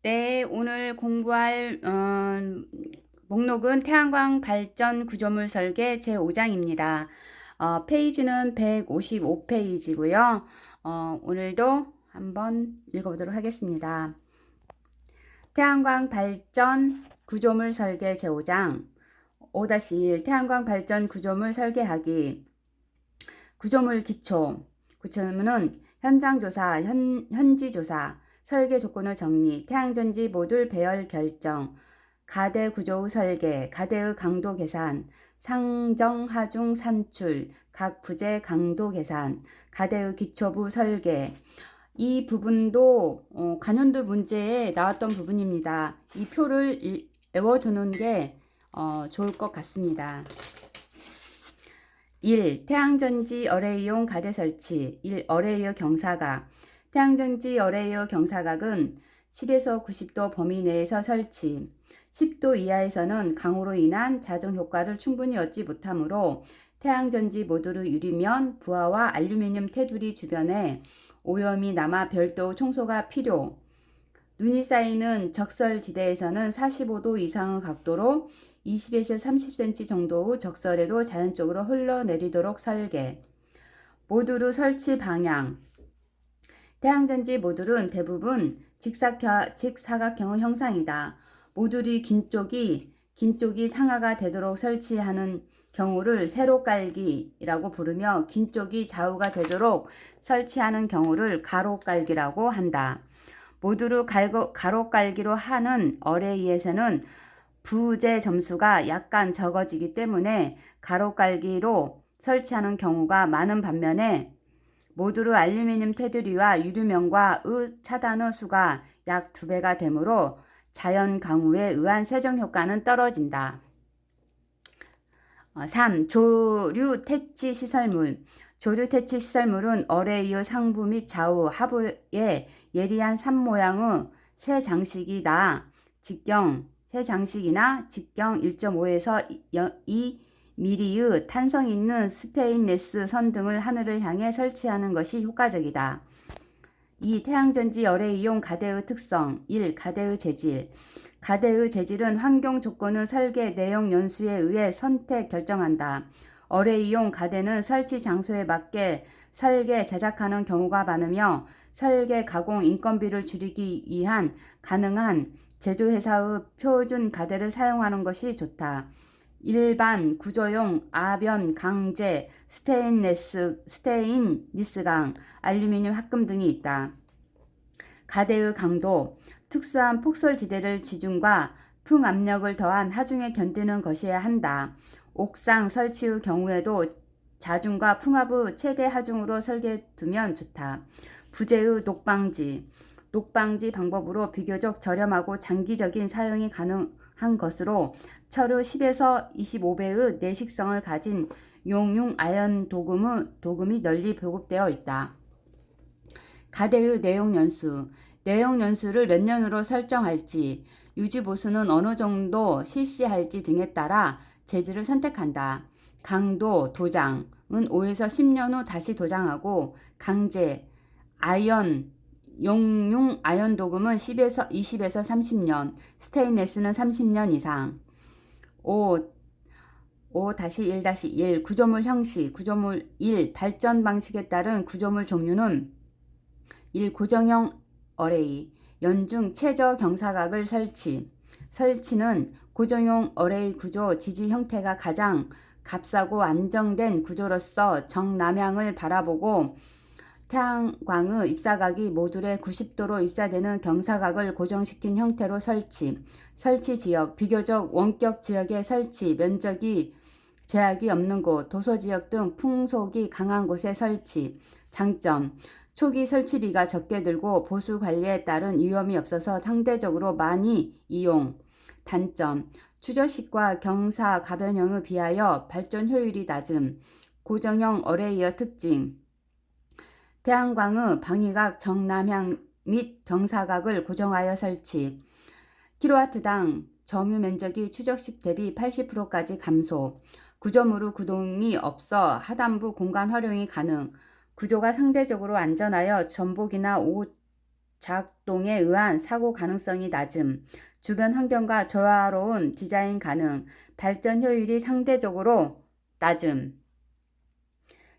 네, 오늘 공부할 목록은 태양광 발전 구조물 설계 제5장입니다. 페이지는 155페이지고요. 오늘도 한번 읽어보도록 하겠습니다. 태양광 발전 구조물 설계 제5장 5-1 태양광 발전 구조물 설계하기. 구조물 기초. 구조물은 현장 조사, 현지 조사, 설계 조건의 정리, 태양전지 모듈 배열 결정, 가대 구조의 설계, 가대의 강도 계산, 상정, 하중, 산출, 각 부재 강도 계산, 가대의 기초부 설계. 이 부분도 관연도 문제에 나왔던 부분입니다. 이 표를 외워두는 게 좋을 것 같습니다. 1. 태양전지 어레이용 가대 설치. 1. 어레이어 경사각. 태양전지 어레이어 경사각은 10에서 90도 범위 내에서 설치. 10도 이하에서는 강우로 인한 자정 효과를 충분히 얻지 못하므로 태양전지 모듈의 유리면, 부하와 알루미늄 테두리 주변에 오염이 남아 별도 청소가 필요. 눈이 쌓이는 적설지대에서는 45도 이상의 각도로 20에서 30cm 정도의 적설에도 자연적으로 흘러내리도록 설계. 모듈의 설치 방향. 태양전지 모듈은 대부분 직사각형의 형상이다. 모듈이 긴 쪽이 상하가 되도록 설치하는 경우를 세로 깔기라고 부르며 긴 쪽이 좌우가 되도록 설치하는 경우를 가로 깔기라고 한다. 모듈을 가로 깔기로 하는 어레이에서는 부재 점수가 약간 적어지기 때문에 가로 깔기로 설치하는 경우가 많은 반면에 모듈의 알루미늄 테두리와 유리면과의 차단의 수가 약 2배가 되므로 자연 강우에 의한 세정 효과는 떨어진다. 3. 조류 퇴치 시설물. 조류 퇴치 시설물은 어레이의 상부 및 좌우, 하부에 예리한 산 모양의 새 장식이나 직경 1.5에서 2mm의 탄성 있는 스테인레스 선 등을 하늘을 향해 설치하는 것이 효과적이다. 2. 태양전지 어레이용 가대의 특성. 1. 가대의 재질. 가대의 재질은 환경 조건의 설계 내용 연수에 의해 선택 결정한다. 어레이용 가대는 설치 장소에 맞게 설계 제작하는 경우가 많으며 설계 가공 인건비를 줄이기 위한 가능한 제조회사의 표준 가대를 사용하는 것이 좋다. 일반 구조용 아변, 강제, 스테인리스강, 알루미늄 합금 등이 있다. 가대의 강도. 특수한 폭설지대를 지중과 풍압력을 더한 하중에 견디는 것이어야 한다. 옥상 설치의 경우에도 자중과 풍압의 최대 하중으로 설계두면 좋다. 부재의 녹방지. 녹방지 방법으로 비교적 저렴하고 장기적인 사용이 가능한 것으로 철의 10에서 25배의 내식성을 가진 용융 아연 도금이 널리 보급되어 있다. 가대의 내용 연수. 내용 연수를 몇 년으로 설정할지, 유지 보수는 어느 정도 실시할지 등에 따라 재질을 선택한다. 강도, 도장은 5에서 10년 후 다시 도장하고, 강제, 아연, 용융 아연 도금은 20에서 30년, 스테인레스는 30년 이상. 5-1-1 구조물 형식. 구조물 1. 발전 방식에 따른 구조물 종류는 1. 고정형 어레이. 연중 최저 경사각을 설치. 설치는 고정형 어레이 구조 지지 형태가 가장 값싸고 안정된 구조로서 정남향을 바라보고 태양광의 입사각이 모듈에 90도로 입사되는 경사각을 고정시킨 형태로 설치. 설치 지역. 비교적 원격 지역의 설치. 면적이 제약이 없는 곳, 도서지역 등 풍속이 강한 곳에 설치. 장점. 초기 설치비가 적게 들고 보수 관리에 따른 위험이 없어서 상대적으로 많이 이용. 단점. 추저식과 경사 가변형에 비하여 발전 효율이 낮음. 고정형 어레이어 특징. 태양광의 방위각 정남향 및 경사각을 고정하여 설치. 킬로와트당 점유 면적이 추적식 대비 80%까지 감소. 구조물의 구동이 없어 하단부 공간 활용이 가능. 구조가 상대적으로 안전하여 전복이나 작동에 의한 사고 가능성이 낮음. 주변 환경과 조화로운 디자인 가능. 발전 효율이 상대적으로 낮음.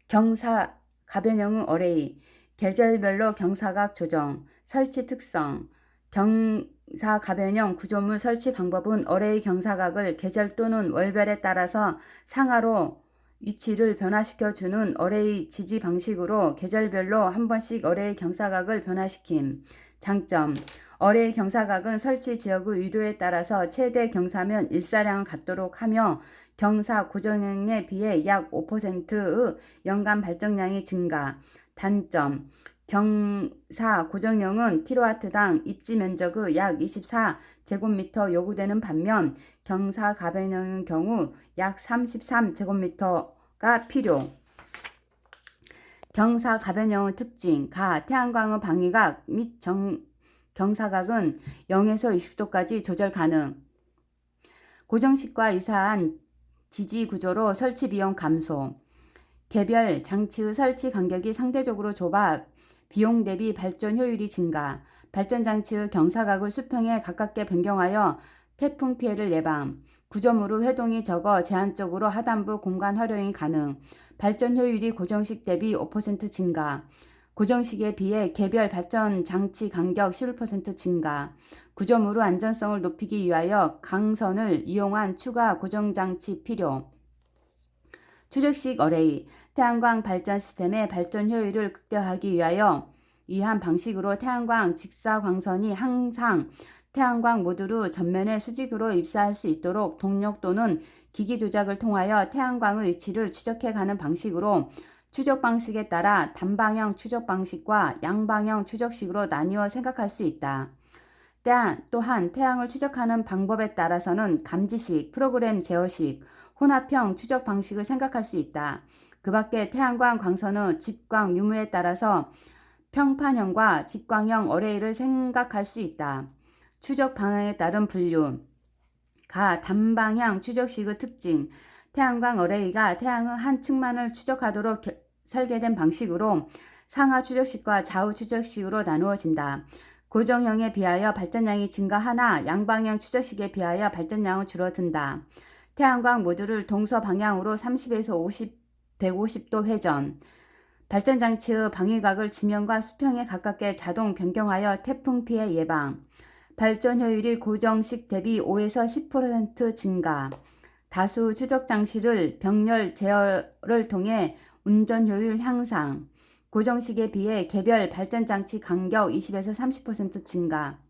경사 가변형 어레이. 계절별로 경사각 조정. 설치 특성. 경사 가변형 구조물 설치 방법은 어레이 경사각을 계절 또는 월별에 따라서 상하로 위치를 변화시켜 주는 어레이 지지 방식으로 계절별로 한 번씩 어레이 경사각을 변화시킴. 장점. 어레이 경사각은 설치 지역의 의도에 따라서 최대 경사면 일사량을 갖도록 하며 경사 고정형에 비해 약 5%의 연간 발전량이 증가. 단점. 경사 고정형은 킬로와트당 입지 면적의 약 24제곱미터 요구되는 반면 경사 가변형의 경우 약 33제곱미터가 필요. 경사 가변형의 특징. 태양광의 방위각 및 경사각은 0에서 20도까지 조절 가능. 고정식과 유사한 지지 구조로 설치 비용 감소. 개별 장치의 설치 간격이 상대적으로 좁아 비용 대비 발전 효율이 증가. 발전 장치의 경사각을 수평에 가깝게 변경하여 태풍 피해를 예방. 구조물의 회동이 적어 제한적으로 하단부 공간 활용이 가능. 발전 효율이 고정식 대비 5% 증가. 고정식에 비해 개별 발전 장치 간격 11% 증가. 구조물의 안전성을 높이기 위하여 강선을 이용한 추가 고정장치 필요. 추적식 어레이. 태양광 발전 시스템의 발전 효율을 극대화하기 위한 방식으로 태양광 직사광선이 항상 태양광 모듈의 전면에 수직으로 입사할 수 있도록 동력 또는 기기 조작을 통하여 태양광의 위치를 추적해 가는 방식으로 추적 방식에 따라 단방향 추적 방식과 양방향 추적식으로 나뉘어 생각할 수 있다. 또한 태양을 추적하는 방법에 따라서는 감지식, 프로그램 제어식, 혼합형 추적 방식을 생각할 수 있다. 그 밖에 태양광 광선의 집광 유무에 따라서 평판형과 직광형 어레이를 생각할 수 있다. 추적 방향에 따른 분류. 단방향 추적식의 특징. 태양광 어레이가 태양의 한 측만을 추적하도록 설계된 방식으로 상하 추적식과 좌우 추적식으로 나누어진다. 고정형에 비하여 발전량이 증가하나 양방향 추적식에 비하여 발전량은 줄어든다. 태양광 모듈을 동서 방향으로 30에서 150도 회전. 발전장치의 방위각을 지면과 수평에 가깝게 자동 변경하여 태풍 피해 예방. 발전 효율이 고정식 대비 5에서 10% 증가. 다수 추적 장치를 병렬 제어를 통해 운전 효율 향상. 고정식에 비해 개별 발전장치 간격 20에서 30% 증가.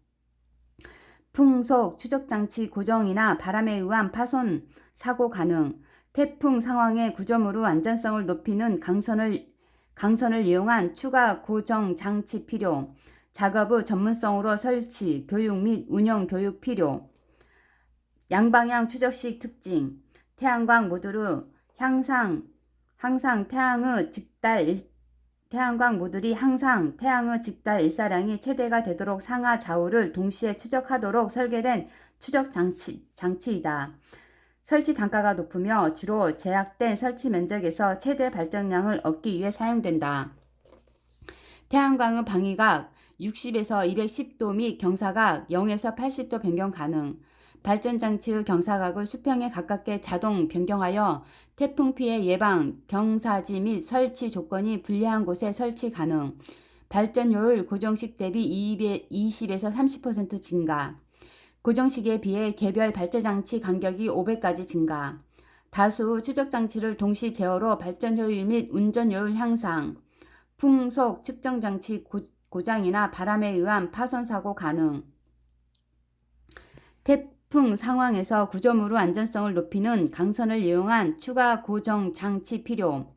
풍속 추적장치 고정이나 바람에 의한 파손 사고 가능. 태풍 상황의 구조물의 안전성을 높이는 강선을 이용한 추가 고정 장치 필요. 작업의 전문성으로 설치, 교육 및 운영 교육 필요. 양방향 추적식 특징. 태양광 모듈의 태양광 모듈이 항상 태양의 직달 일사량이 최대가 되도록 상하 좌우를 동시에 추적하도록 설계된 추적 장치이다. 설치 단가가 높으며 주로 제약된 설치 면적에서 최대 발전량을 얻기 위해 사용된다. 태양광의 방위각 60에서 210도 및 경사각 0에서 80도 변경 가능. 발전장치의 경사각을 수평에 가깝게 자동 변경하여 태풍 피해 예방, 경사지 및 설치 조건이 불리한 곳에 설치 가능. 발전 효율 고정식 대비 20에서 30% 증가. 고정식에 비해 개별 발전장치 간격이 5배까지 증가. 다수 추적장치를 동시 제어로 발전 효율 및 운전 효율 향상. 풍속 측정장치 고장이나 바람에 의한 파손 사고 가능. 태풍 상황에서 구조물의 안전성을 높이는 강선을 이용한 추가 고정 장치 필요.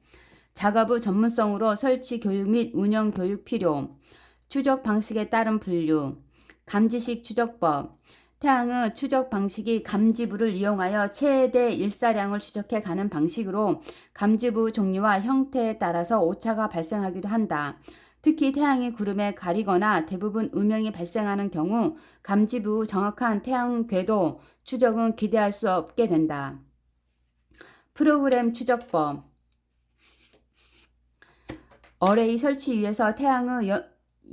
작업의 전문성으로 설치 교육 및 운영 교육 필요. 추적 방식에 따른 분류. 감지식 추적법. 태양의 추적 방식이 감지부를 이용하여 최대 일사량을 추적해 가는 방식으로 감지부 종류와 형태에 따라서 오차가 발생하기도 한다. 특히 태양이 구름에 가리거나 대부분 음영이 발생하는 경우 감지부 정확한 태양 궤도 추적은 기대할 수 없게 된다. 프로그램 추적법. 어레이 설치 위에서 태양의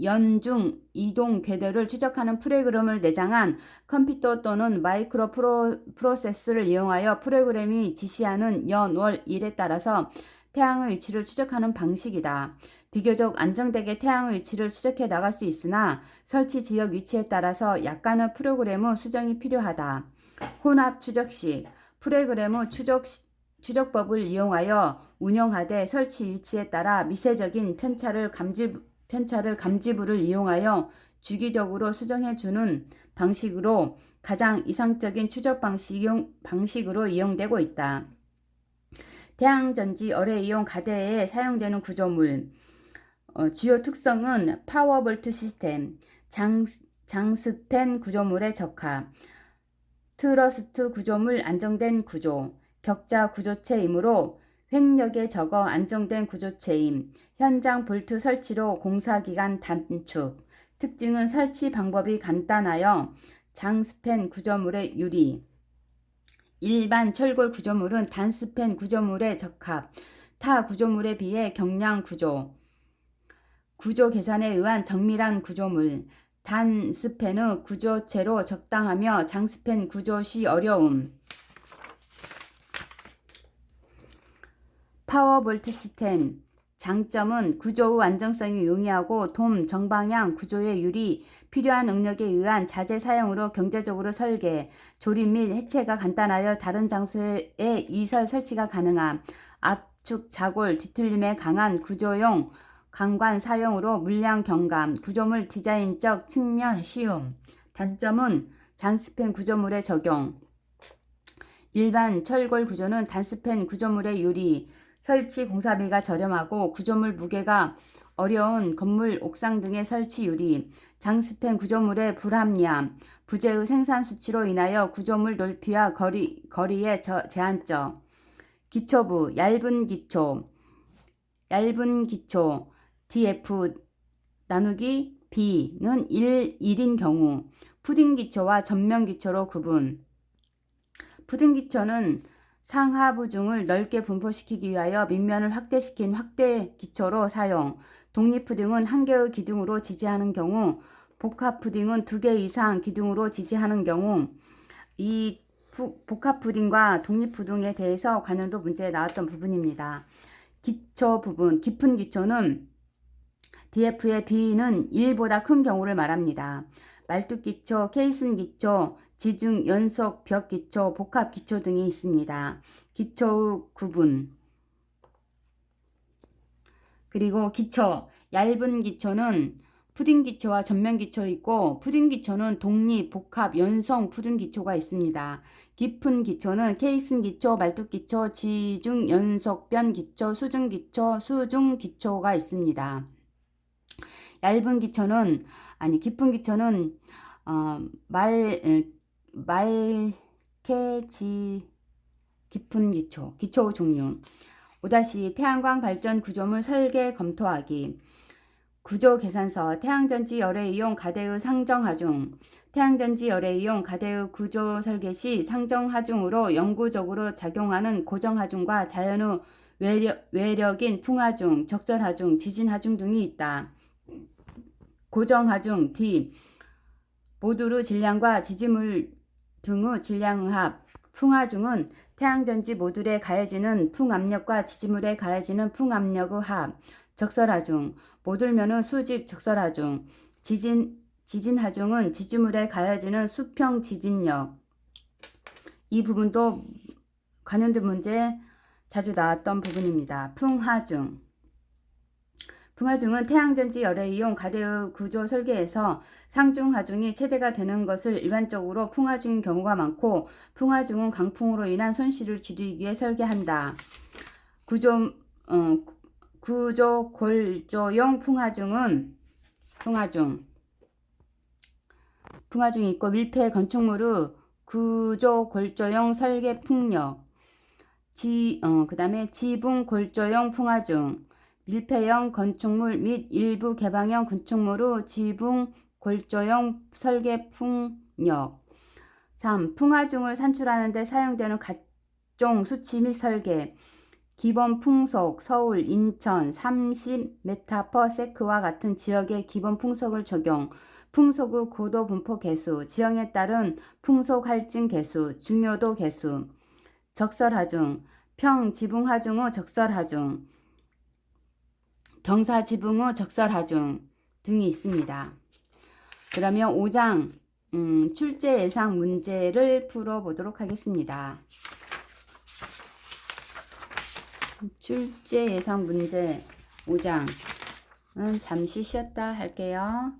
연중 이동 궤도를 추적하는 프로그램을 내장한 컴퓨터 또는 마이크로 프로세스를 이용하여 프로그램이 지시하는 연, 월, 일에 따라서 태양의 위치를 추적하는 방식이다. 비교적 안정되게 태양의 위치를 추적해 나갈 수 있으나 설치 지역 위치에 따라서 약간의 프로그램의 수정이 필요하다. 혼합 추적식 프로그램의 추적법을 이용하여 운영하되 설치 위치에 따라 미세적인 감지부를 이용하여 주기적으로 수정해주는 방식으로 가장 이상적인 추적 방식으로 이용되고 있다. 태양전지 어레이용 가대에 사용되는 구조물 주요 특성은 파워볼트 시스템, 장스팬 구조물의 적합, 트러스트 구조물 안정된 구조, 격자 구조체이므로 횡력에 적어 안정된 구조체임, 현장 볼트 설치로 공사기간 단축, 특징은 설치 방법이 간단하여 장스팬 구조물의 유리, 일반 철골 구조물은 단스팬 구조물에 적합, 타 구조물에 비해 경량 구조 계산에 의한 정밀한 구조물, 단스팬의 구조체로 적당하며 장스팬 구조 시 어려움. 파워볼트 시스템 장점은 구조의 안정성이 용이하고 돔 정방향 구조의 유리, 필요한 응력에 의한 자재 사용으로 경제적으로 설계, 조립 및 해체가 간단하여 다른 장소에 이설 설치가 가능함, 압축 자골 뒤틀림에 강한 구조용 강관 사용으로 물량 경감, 구조물 디자인적 측면 쉬움. 단점은 장스팬 구조물의 적용. 일반 철골 구조는 단스팬 구조물의 유리, 설치 공사비가 저렴하고 구조물 무게가 어려운 건물 옥상 등의 설치 유리, 장스팬 구조물의 불합리함, 부재의 생산 수치로 인하여 구조물 높이와 거리의 제한적. 기초부, 얇은 기초 DF 나누기 B는 1인 경우, 푸딩 기초와 전면 기초로 구분. 푸딩 기초는 상하부중을 넓게 분포시키기 위하여 밑면을 확대시킨 확대 기초로 사용. 독립 푸딩은 한 개의 기둥으로 지지하는 경우, 복합 푸딩은 2개 이상 기둥으로 지지하는 경우. 이 복합 푸딩과 독립 푸딩에 대해서 관련도 문제에 나왔던 부분입니다. 기초 부분, 깊은 기초는 DF의 B는 1보다 큰 경우를 말합니다. 말뚝 기초, 케이슨 기초, 지중 연속 벽 기초, 복합 기초 등이 있습니다. 기초의 구분. 그리고 기초, 얇은 기초는 푸딩 기초와 전면 기초 있고, 푸딩 기초는 독립, 복합, 연성 푸딩 기초가 있습니다. 깊은 기초는 케이슨 기초, 말뚝 기초, 지중 연속변 기초, 수중 기초가 있습니다. 깊은 기초는 깊은 기초의 종류. 5- 태양광 발전 구조물 설계 검토하기. 구조 계산서, 태양전지 열애이용 가대의 상정 하중. 태양전지 열애이용 가대의 구조 설계 시 상정 하중으로 영구적으로 작용하는 고정 하중과 자연의 외력인 풍하중, 적절 하중, 지진 하중 등이 있다. 고정 하중 D 모듈의 질량과 지지물 등의 질량의 합. 풍하중은 태양전지 모듈에 가해지는 풍압력과 지지물에 가해지는 풍압력의 합. 적설하중 모듈면의 수직 적설하중. 지진하중은 지지물에 가해지는 수평 지진력. 이 부분도 관련된 문제에 자주 나왔던 부분입니다. 풍하중은 태양전지 열애이용 가대의 구조 설계에서 상중 하중이 최대가 되는 것을 일반적으로 풍하중인 경우가 많고, 풍하중은 강풍으로 인한 손실을 줄이기 위해 설계한다. 구조 골조용 풍하중이 있고, 밀폐 건축물의 구조 골조용 설계 풍력. 그 다음에 지붕 골조용 풍하중, 밀폐형 건축물 및 일부 개방형 건축물의 지붕 골조용 설계 풍력. 3. 풍하중을 산출하는 데 사용되는 각종 수치 및 설계. 기본 풍속, 서울, 인천 30m/s와 같은 지역의 기본 풍속을 적용. 풍속의 고도 분포 계수, 지형에 따른 풍속 할증 계수, 중요도 계수, 적설하중, 평 지붕하중의 적설하중, 경사 지붕의 적설하중 등이 있습니다. 그러면 5장 출제 예상 문제를 풀어보도록 하겠습니다. 출제 예상 문제 5장은 잠시 쉬었다 할게요.